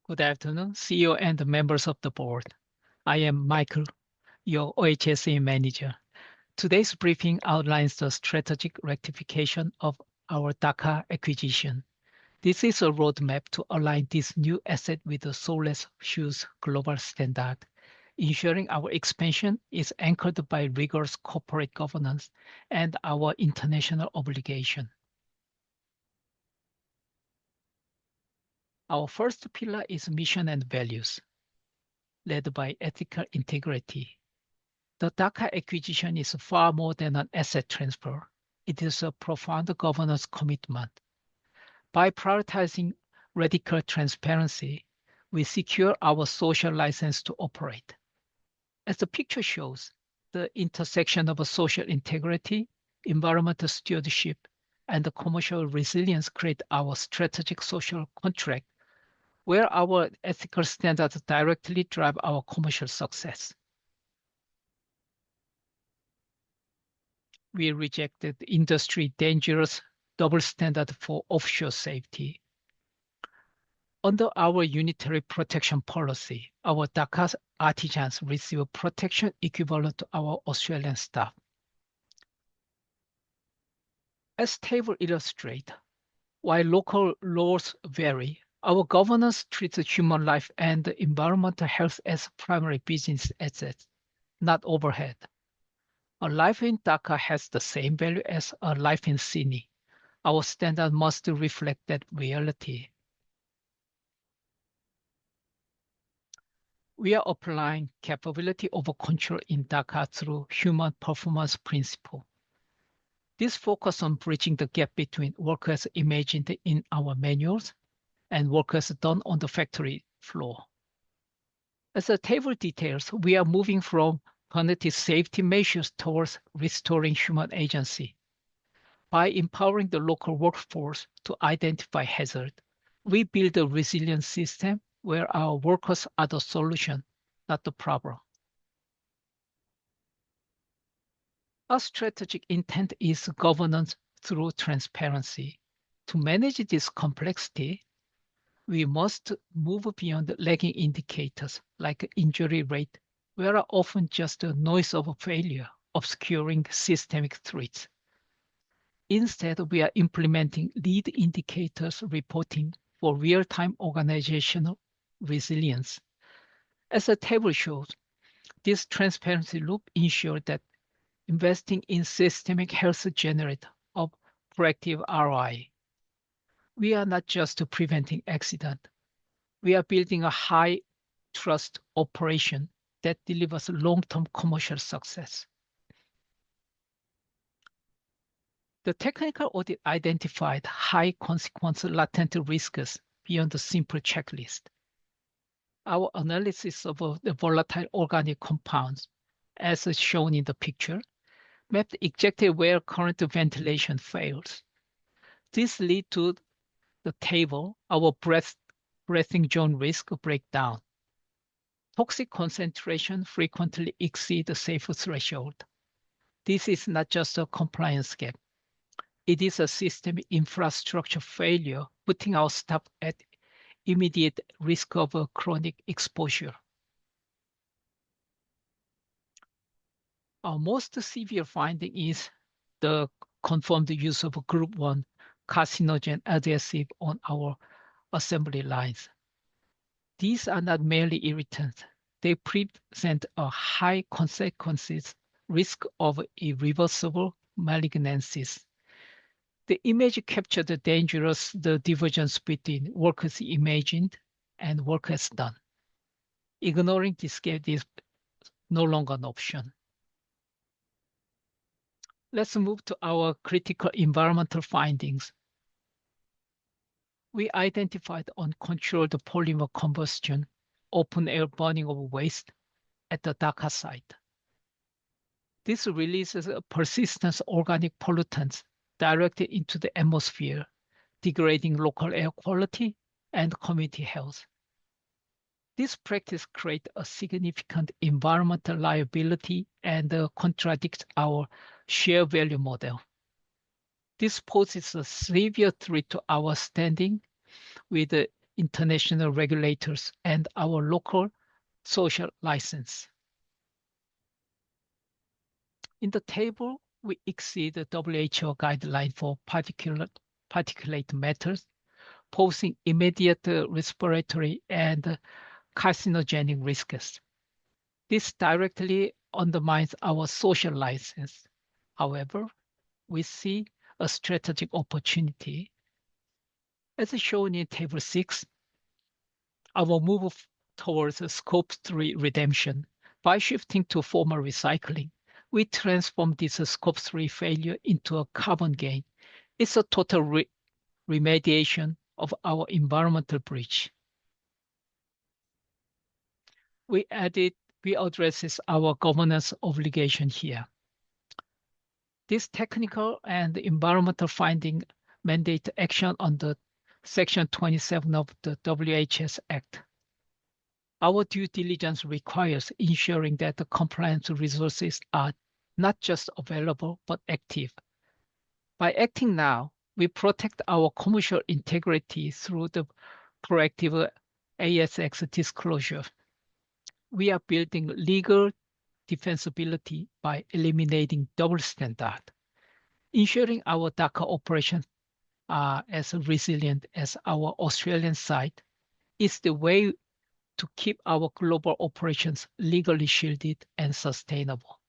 Good afternoon, CEO and members of the board. I am Michael, your OHSE manager. Today's briefing outlines the strategic rectification of our Dhaka acquisition. This is a roadmap to align this new asset with the Soles Shoes global standard, ensuring our expansion is anchored by rigorous corporate governance and our international obligation. Our first pillar is mission and values, led by ethical integrity. The Dhaka acquisition is far more than an asset transfer. It is a profound governance commitment. By prioritizing radical transparency, we secure our social license to operate. As the picture shows, the intersection of social integrity, environmental stewardship, and commercial resilience create our strategic social contract where our ethical standards directly drive our commercial success. We rejected industry dangerous double standard for offshore safety. Under our unitary protection policy, our Dhaka artisans receive protection equivalent to our Australian staff. As table illustrates, while local laws vary, our governance treats human life and environmental health as primary business assets, not overhead. A life in Dhaka has the same value as a life in Sydney. Our standard must reflect that reality. We are applying capability over control in Dhaka through human performance principle. This focus on bridging the gap between workers imagined in our manuals and workers done on the factory floor. As the table details, we are moving from punitive safety measures towards restoring human agency. By empowering the local workforce to identify hazard, we build a resilient system where our workers are the solution, not the problem. Our strategic intent is governance through transparency. To manage this complexity, we must move beyond lagging indicators like injury rate, which are often just a noise of failure, obscuring systemic threats. Instead, we are implementing lead indicators reporting for real-time organizational resilience. As the table shows, this transparency loop ensures that investing in systemic health generates a proactive ROI. We are not just preventing accident. We are building a high-trust operation that delivers long-term commercial success. The technical audit identified high-consequence latent risks beyond the simple checklist. Our analysis of the volatile organic compounds, as shown in the picture, mapped exactly where current ventilation fails. This leads to the table, our breathing zone risk breakdown. Toxic concentration frequently exceeds the safe threshold. This is not just a compliance gap. It is a system infrastructure failure, putting our staff at immediate risk of a chronic exposure. Our most severe finding is the confirmed use of group 1 carcinogen adhesive on our assembly lines. These are not merely irritants. They present a high consequences risk of irreversible malignancies. The image captured the dangerous divergence between workers imagined and workers done. Ignoring this gap is no longer an option. Let's move to our critical environmental findings. We identified uncontrolled polymer combustion, open air burning of waste at the Dhaka site. This releases persistent organic pollutants directly into the atmosphere, degrading local air quality and community health. This practice creates a significant environmental liability and contradicts our share value model. This poses a severe threat to our standing with international regulators, and our local social license. In the table, we exceed the WHO guideline for particulate matters, posing immediate respiratory and carcinogenic risks. This directly undermines our social license. However, we see a strategic opportunity. As shown in Table 6, our move towards Scope 3 redemption by shifting to formal recycling, we transform this Scope 3 failure into a carbon gain. It's a total remediation of our environmental breach. We addresses our governance obligation here. This technical and environmental finding mandate action under Section 27 of the OHSE Act. Our due diligence requires ensuring that the compliance resources are not just available, but active. By acting now, we protect our commercial integrity through the proactive ASX disclosure. We are building legal defensibility by eliminating double standard, ensuring our DACA operations are as resilient as our Australian site is the way to keep our global operations legally shielded and sustainable.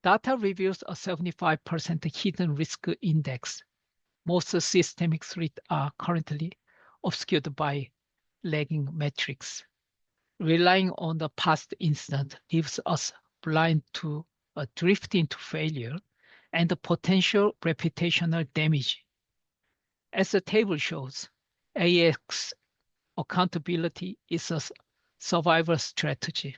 Data reveals a 75% hidden risk index. Most systemic threats are currently obscured by lagging metrics. Relying on the past incident leaves us blind to a drift into failure and the potential reputational damage. As the table shows, AX accountability is a survival strategy.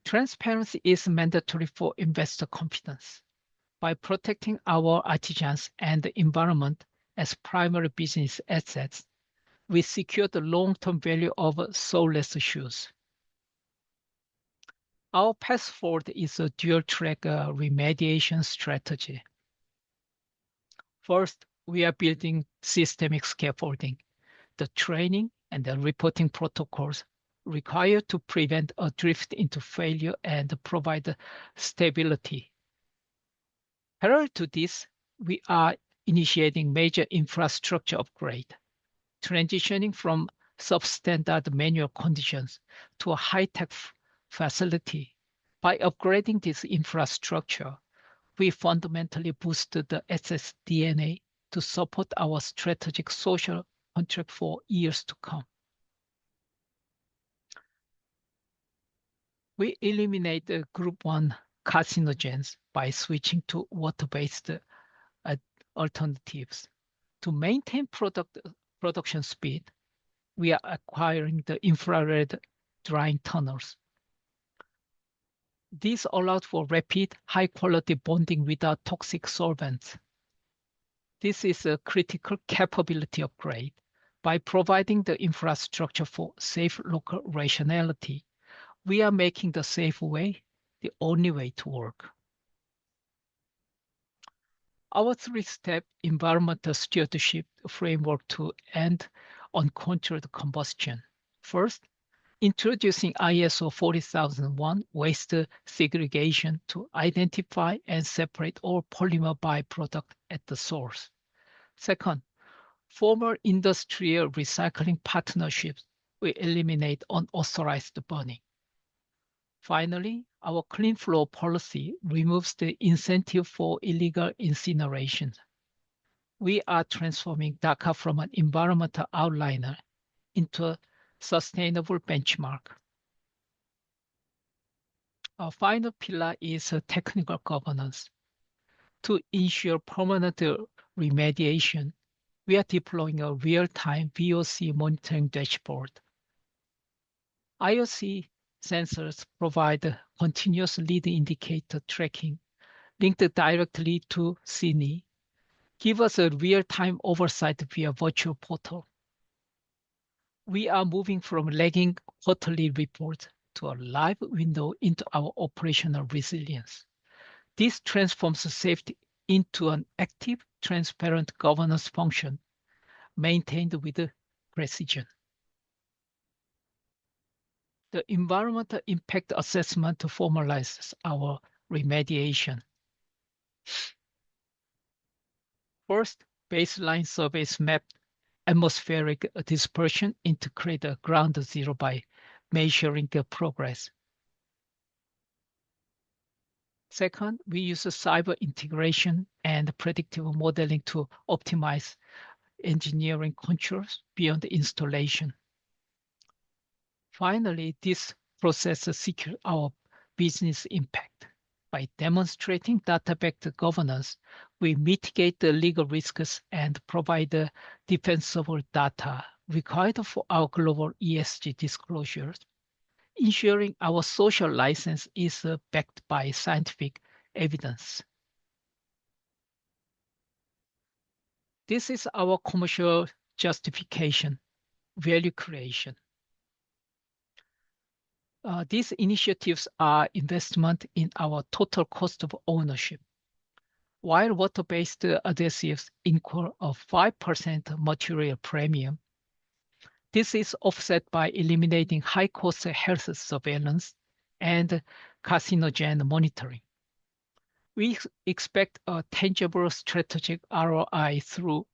Transparency is mandatory for investor confidence. By protecting our artisans and the environment as primary business assets, we secure the long-term value of soulless shoes. Our path forward is a dual-track remediation strategy. First, we are building systemic scaffolding, the training and the reporting protocols required to prevent a drift into failure and provide stability. Parallel to this, we are initiating major infrastructure upgrade, transitioning from substandard manual conditions to a high-tech facility. By upgrading this infrastructure, we fundamentally boosted the SSDNA to support our strategic social contract for years to come. We eliminate the Group 1 carcinogens by switching to water-based alternatives. To maintain production speed, we are acquiring the infrared drying tunnels. This allows for rapid, high-quality bonding without toxic solvents. This is a critical capability upgrade. By providing the infrastructure for safe local rationality, we are making the safe way the only way to work. Our three-step environmental stewardship framework to end uncontrolled combustion. First, introducing ISO 40001 waste segregation to identify and separate all polymer byproduct at the source. Second, formal industrial recycling partnerships will eliminate unauthorized burning. Finally, our clean flow policy removes the incentive for illegal incineration. We are transforming Dhaka from an environmental outliner into a sustainable benchmark. Our final pillar is technical governance. To ensure permanent remediation, we are deploying a real-time VOC monitoring dashboard. IOC sensors provide continuous lead indicator tracking linked directly to CINI, give us a real-time oversight via virtual portal. We are moving from lagging quarterly reports to a live window into our operational resilience. This transforms safety into an active, transparent governance function maintained with precision. The environmental impact assessment formalizes our remediation. First, baseline surveys map atmospheric dispersion into crater ground zero by measuring progress. Second, we use cyber integration and predictive modeling to optimize engineering controls beyond installation. Finally, this process secures our business impact. By demonstrating data-backed governance, we mitigate the legal risks and provide the defensible data required for our global ESG disclosures, ensuring our social license is backed by scientific evidence. This is our commercial justification, value creation. These initiatives are investment in our total cost of ownership. While water-based adhesives incur a 5% material premium, this is offset by eliminating high-cost health surveillance and carcinogen monitoring. We expect a tangible strategic ROI through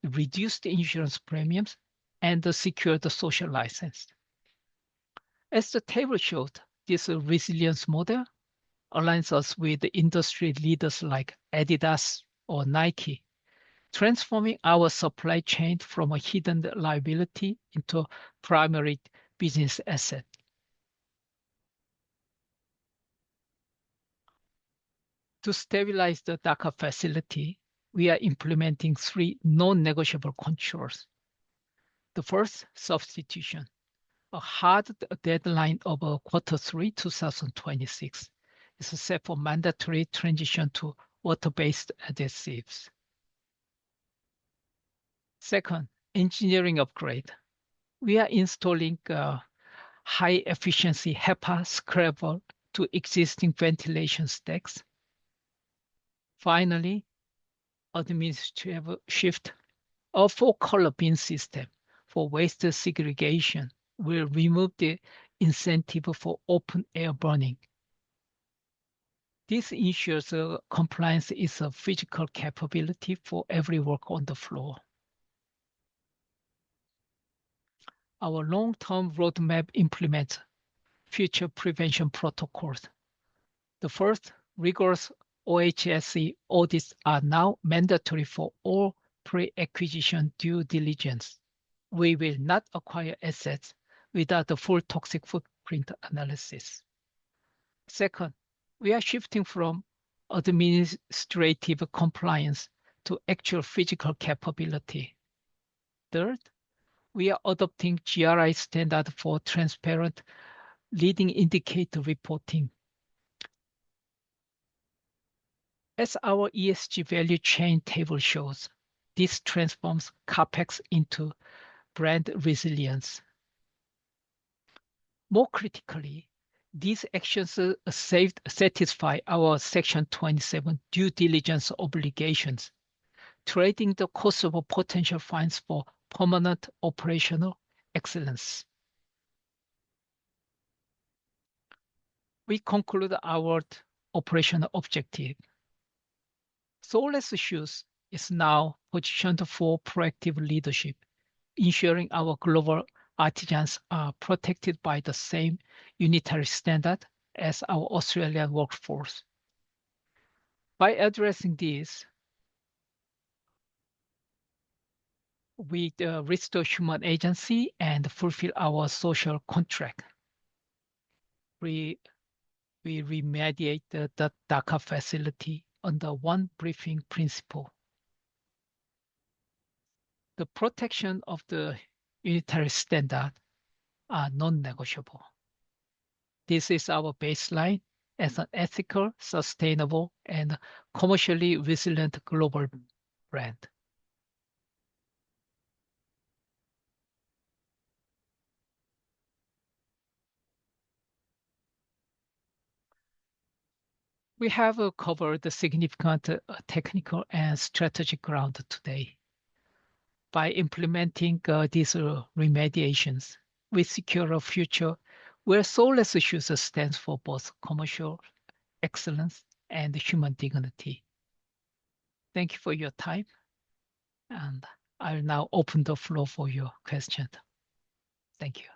reduced insurance premiums and the secured social license. As the table showed, this resilience model aligns us with industry leaders like Adidas or Nike, transforming our supply chain from a hidden liability into a primary business asset. To stabilize the Dhaka facility, we are implementing 3 non-negotiable controls. The first, substitution. A hard deadline of Q3 2026 is set for mandatory transition to water-based adhesives. Second, engineering upgrade. We are installing high-efficiency HEPA scrubber to existing ventilation stacks. Finally, administrative shift. A 4-color bin system for waste segregation will remove the incentive for open air burning. This ensures compliance is a physical capability for every worker on the floor. Our long-term roadmap implements future prevention protocols. The first, rigorous OHSE audits are now mandatory for all pre-acquisition due diligence. We will not acquire assets without a full toxic footprint analysis. Second, we are shifting from administrative compliance to actual physical capability. Third, we are adopting GRI standard for transparent leading indicator reporting. As our ESG value chain table shows, this transforms CapEx into brand resilience. More critically, these actions satisfy our Section 27 due diligence obligations, trading the cost of potential fines for permanent operational excellence. We conclude our operational objective. Soulless Shoes is now positioned for proactive leadership, ensuring our global artisans are protected by the same unitary standard as our Australian workforce. By addressing this, we restore human agency and fulfill our social contract. We remediate the Dhaka facility under one briefing principle. The protection of the unitary standard are non-negotiable. This is our baseline as an ethical, sustainable, and commercially resilient global brand. We have covered the significant technical and strategic ground today. By implementing these remediations, we secure a future where soulless issues stands for both commercial excellence and human dignity. Thank you for your time, and I'll now open the floor for your questions. Thank you.